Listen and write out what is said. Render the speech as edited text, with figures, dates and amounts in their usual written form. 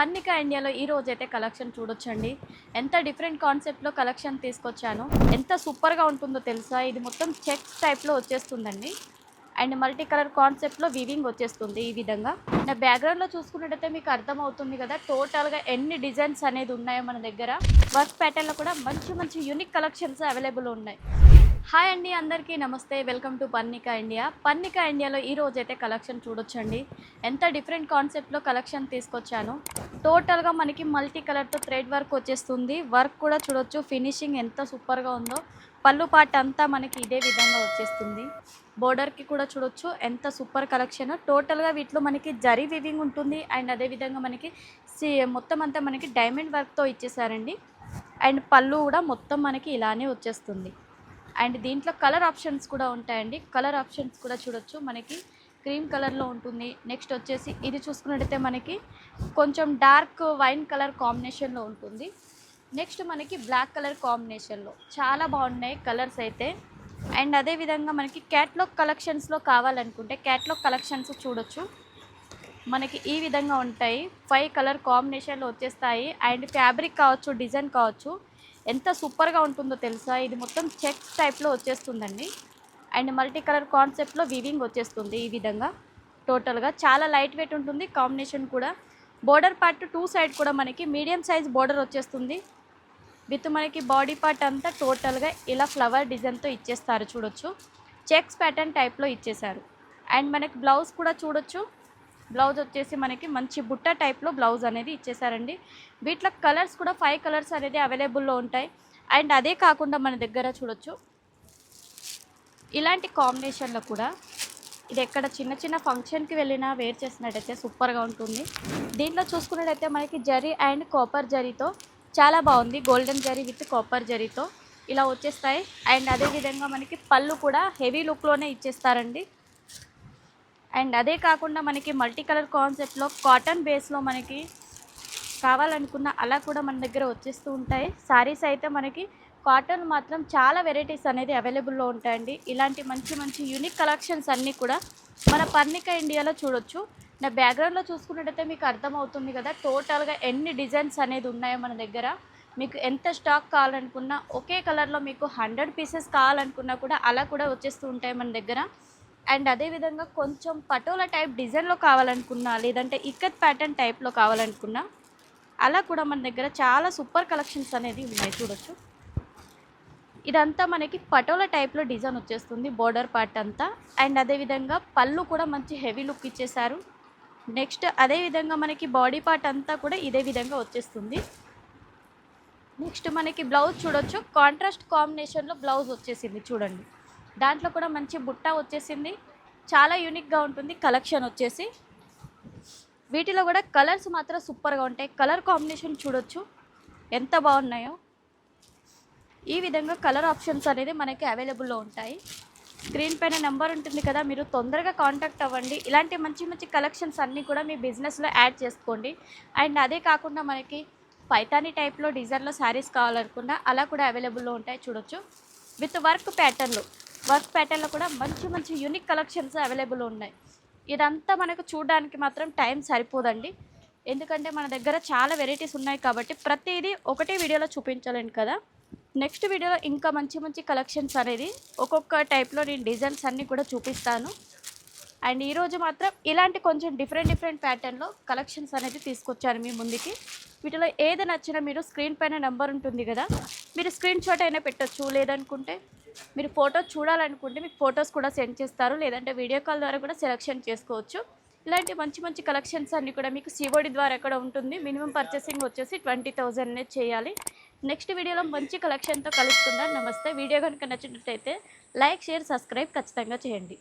పన్నిక ఇండియాలో ఈ రోజైతే కలెక్షన్ చూడొచ్చండి. ఎంత డిఫరెంట్ కాన్సెప్ట్‌లో కలెక్షన్ తీసుకొచ్చానో. ఎంత సూపర్‌గా ఉంటుందో తెలుసా? ఇది మొత్తం చెక్స్ టైప్‌లో వచ్చేస్తుందండి. అండ్ మల్టీ కలర్ కాన్సెప్ట్‌లో వీవింగ్ వచ్చేస్తుంది ఈ విధంగా. నా బ్యాక్‌గ్రౌండ్‌లో చూసుకున్నట్టయితే మీకు అర్థమవుతుంది కదా! టోటల్‌గా ఎన్ని డిజైన్స్ అనేది ఉన్నాయో మన దగ్గర. వర్క్ ప్యాటర్న్‌లో కూడా మంచి మంచి యూనిక్ కలెక్షన్స్ అవైలబుల్ ఉన్నాయి. హాయ్ అండి, అందరికీ నమస్తే. Welcome to Pannika India. Pannika ఇండియాలో ఈ రోజైతే కలెక్షన్ చూడొచ్చండి. ఎంత డిఫరెంట్ కాన్సెప్ట్‌లో కలెక్షన్ తీసుకొచ్చానో. టోటల్‌గా మనకి మల్టీ కలర్‌తో థ్రెడ్ వర్క్ వచ్చేస్తుంది. వర్క్ కూడా చూడొచ్చు, ఫినిషింగ్ ఎంత సూపర్‌గా ఉందో. పళ్ళు పార్ట్ అంతా మనకి ఇదే విధంగా వచ్చేస్తుంది. బోర్డర్‌కి కూడా చూడొచ్చు ఎంత సూపర్ కలెక్షన్. టోటల్‌గా వీటిలో మనకి జరీ వీవింగ్ ఉంటుంది. అండ్ అదేవిధంగా మనకి మొత్తం అంతా మనకి డైమండ్ వర్క్‌తో ఇచ్చేసారండి. అండ్ పళ్ళు కూడా మొత్తం మనకి ఇలానే వచ్చేస్తుంది. అండ్ దీంట్లో కలర్ ఆప్షన్స్ కూడా ఉంటాయండి. కలర్ ఆప్షన్స్ కూడా చూడొచ్చు. మనకి క్రీమ్ కలర్లో ఉంటుంది. నెక్స్ట్ వచ్చేసి ఇది చూసుకున్నట్టయితే మనకి కొంచెం డార్క్ వైన్ కలర్ కాంబినేషన్లో ఉంటుంది. నెక్స్ట్ మనకి బ్లాక్ కలర్ కాంబినేషన్లో చాలా బాగున్నాయి కలర్స్ అయితే. అండ్ అదేవిధంగా మనకి క్యాట్లాగ్ కలెక్షన్స్లో కావాలనుకుంటే క్యాట్లాగ్ కలెక్షన్స్ చూడొచ్చు. మనకి ఈ విధంగా ఉంటాయి. 5 కలర్ కాంబినేషన్లో వచ్చేస్తాయి. అండ్ ఫ్యాబ్రిక్ కావచ్చు, డిజైన్ కావచ్చు, ఎంత సూపర్గా ఉంటుందో తెలుసా? ఇది మొత్తం చెక్స్ టైప్లో వచ్చేస్తుందండి. అండ్ మల్టీ కలర్ కాన్సెప్ట్లో వీవింగ్ వచ్చేస్తుంది ఈ విధంగా. టోటల్గా చాలా లైట్ వెయిట్ ఉంటుంది. కాంబినేషన్ కూడా బోర్డర్ పార్ట్ 2 సైడ్ కూడా మనకి మీడియం సైజ్ బోర్డర్ వచ్చేస్తుంది. విత్ మనకి బాడీ పార్ట్ అంతా టోటల్గా ఇలా ఫ్లవర్ డిజైన్తో ఇచ్చేస్తారు చూడొచ్చు. చెక్స్ ప్యాటర్న్ టైప్లో ఇచ్చేశారు. అండ్ మనకి బ్లౌజ్ కూడా చూడొచ్చు. బ్లౌజ్ వచ్చేసి మనకి మంచి బుట్ట టైప్లో బ్లౌజ్ అనేది ఇచ్చేసారండి. వీటిలో కలర్స్ కూడా 5 కలర్స్ అనేది అవైలబుల్లో ఉంటాయి. అండ్ అదే కాకుండా మన దగ్గర చూడొచ్చు ఇలాంటి కాంబినేషన్లో కూడా ఇది ఎక్కడ చిన్న చిన్న ఫంక్షన్కి వెళ్ళినా వేర్ చేసినట్టయితే సూపర్గా ఉంటుంది. దీంట్లో చూసుకున్నట్టయితే మనకి జరీ అండ్ కాపర్ జరీతో చాలా బాగుంది. గోల్డెన్ జరీ విత్ కాపర్ జరీతో ఇలా వచ్చేస్తాయి. అండ్ అదేవిధంగా మనకి పళ్ళు కూడా హెవీ లుక్లోనే ఇచ్చేస్తారండి. అండ్ అదే కాకుండా మనకి మల్టీ కలర్ కాన్సెప్ట్లో కాటన్ బేస్లో మనకి కావాలనుకున్న అలా కూడా మన దగ్గర వచ్చేస్తూ ఉంటాయి. శారీస్ అయితే మనకి కాటన్ మాత్రం చాలా వెరైటీస్ అనేది అవైలబుల్లో ఉంటాయండి. ఇలాంటి మంచి మంచి యూనిక్ కలెక్షన్స్ అన్నీ కూడా మన పన్నిక ఇండియాలో చూడొచ్చు. నా బ్యాక్గ్రౌండ్లో చూసుకున్నట్టయితే మీకు అర్థమవుతుంది కదా టోటల్గా ఎన్ని డిజైన్స్ అనేది ఉన్నాయో మన దగ్గర. మీకు ఎంత స్టాక్ కావాలనుకున్నా, ఒకే కలర్లో మీకు 100 పీసెస్ కావాలనుకున్నా కూడా అలా కూడా వచ్చేస్తూ ఉంటాయి మన దగ్గర. అండ్ అదేవిధంగా కొంచెం పటోలా టైప్ డిజైన్లో కావాలనుకున్నా, లేదంటే ఇక్కత్ ప్యాటర్న్ టైప్లో కావాలనుకున్నా అలా కూడా మన దగ్గర చాలా సూపర్ కలెక్షన్స్ అనేది ఉన్నాయి చూడొచ్చు. ఇదంతా మనకి పటోలా టైప్లో డిజైన్ వచ్చేస్తుంది బోర్డర్ పార్ట్ అంతా. అండ్ అదేవిధంగా పళ్ళు కూడా మంచి హెవీ లుక్ ఇచ్చేసారు. నెక్స్ట్ అదేవిధంగా మనకి బాడీ పార్ట్ అంతా కూడా ఇదే విధంగా వచ్చేస్తుంది. నెక్స్ట్ మనకి బ్లౌజ్ చూడొచ్చు. కాంట్రాస్ట్ కాంబినేషన్లో బ్లౌజ్ వచ్చేసింది చూడండి. దాంట్లో కూడా మంచి బుట్ట వచ్చేసింది. చాలా యూనిక్గా ఉంటుంది కలెక్షన్ వచ్చేసి. వీటిలో కూడా కలర్స్ మాత్రం సూపర్గా ఉంటాయి. కలర్ కాంబినేషన్ చూడొచ్చు ఎంత బాగున్నాయో. ఈ విధంగా కలర్ ఆప్షన్స్ అనేది మనకి అవైలబుల్లో ఉంటాయి. స్క్రీన్ పైన నెంబర్ ఉంటుంది కదా, మీరు తొందరగా కాంటాక్ట్ అవ్వండి. ఇలాంటి మంచి మంచి కలెక్షన్స్ అన్నీ కూడా మీ బిజినెస్లో యాడ్ చేసుకోండి. అండ్ అదే కాకుండా మనకి పైతానీ టైప్లో డిజైన్లో శారీస్ కావాలనుకున్నా అలా కూడా అవైలబుల్లో ఉంటాయి చూడొచ్చు. విత్ వర్క్ ప్యాటర్న్లో కూడా మంచి మంచి యూనిక్ కలెక్షన్స్ అవైలబుల్ ఉన్నాయి. ఇదంతా మనకు చూడడానికి మాత్రం టైం సరిపోదండి. ఎందుకంటే మన దగ్గర చాలా వెరైటీస్ ఉన్నాయి కాబట్టి ప్రతిదీ ఒకటే వీడియోలో చూపించలేను కదా. నెక్స్ట్ వీడియోలో ఇంకా మంచి మంచి కలెక్షన్స్ అనేది ఒక్కొక్క టైప్లో నేను డిజైన్స్ అన్నీ కూడా చూపిస్తాను. అండ్ ఈరోజు మాత్రం ఇలాంటి కొంచెం డిఫరెంట్ ప్యాటర్న్లో కలెక్షన్స్ అనేది తీసుకొచ్చాను మీ ముందుకి. వీటిలో ఏది నచ్చినా మీరు స్క్రీన్ పైన నెంబర్ ఉంటుంది కదా, మీరు స్క్రీన్ షాట్ అయినా పెట్టచ్చు. లేదనుకుంటే మీరు ఫోటోస్ చూడాలనుకుంటే మీకు ఫొటోస్ కూడా సెండ్ చేస్తారు. లేదంటే వీడియో కాల్ ద్వారా కూడా సెలెక్షన్ చేసుకోవచ్చు. ఇలాంటి మంచి మంచి కలెక్షన్స్ అన్నీ కూడా మీకు సిఓడి ద్వారా కూడా ఉంటుంది. మినిమం పర్చేసింగ్ వచ్చేసి 20,000 చేయాలి. నెక్స్ట్ వీడియోలో మంచి కలెక్షన్తో కలుసుకుందాం. నమస్తే. వీడియో కనుక నచ్చినట్లయితే లైక్, షేర్, సబ్స్క్రైబ్ ఖచ్చితంగా చేయండి.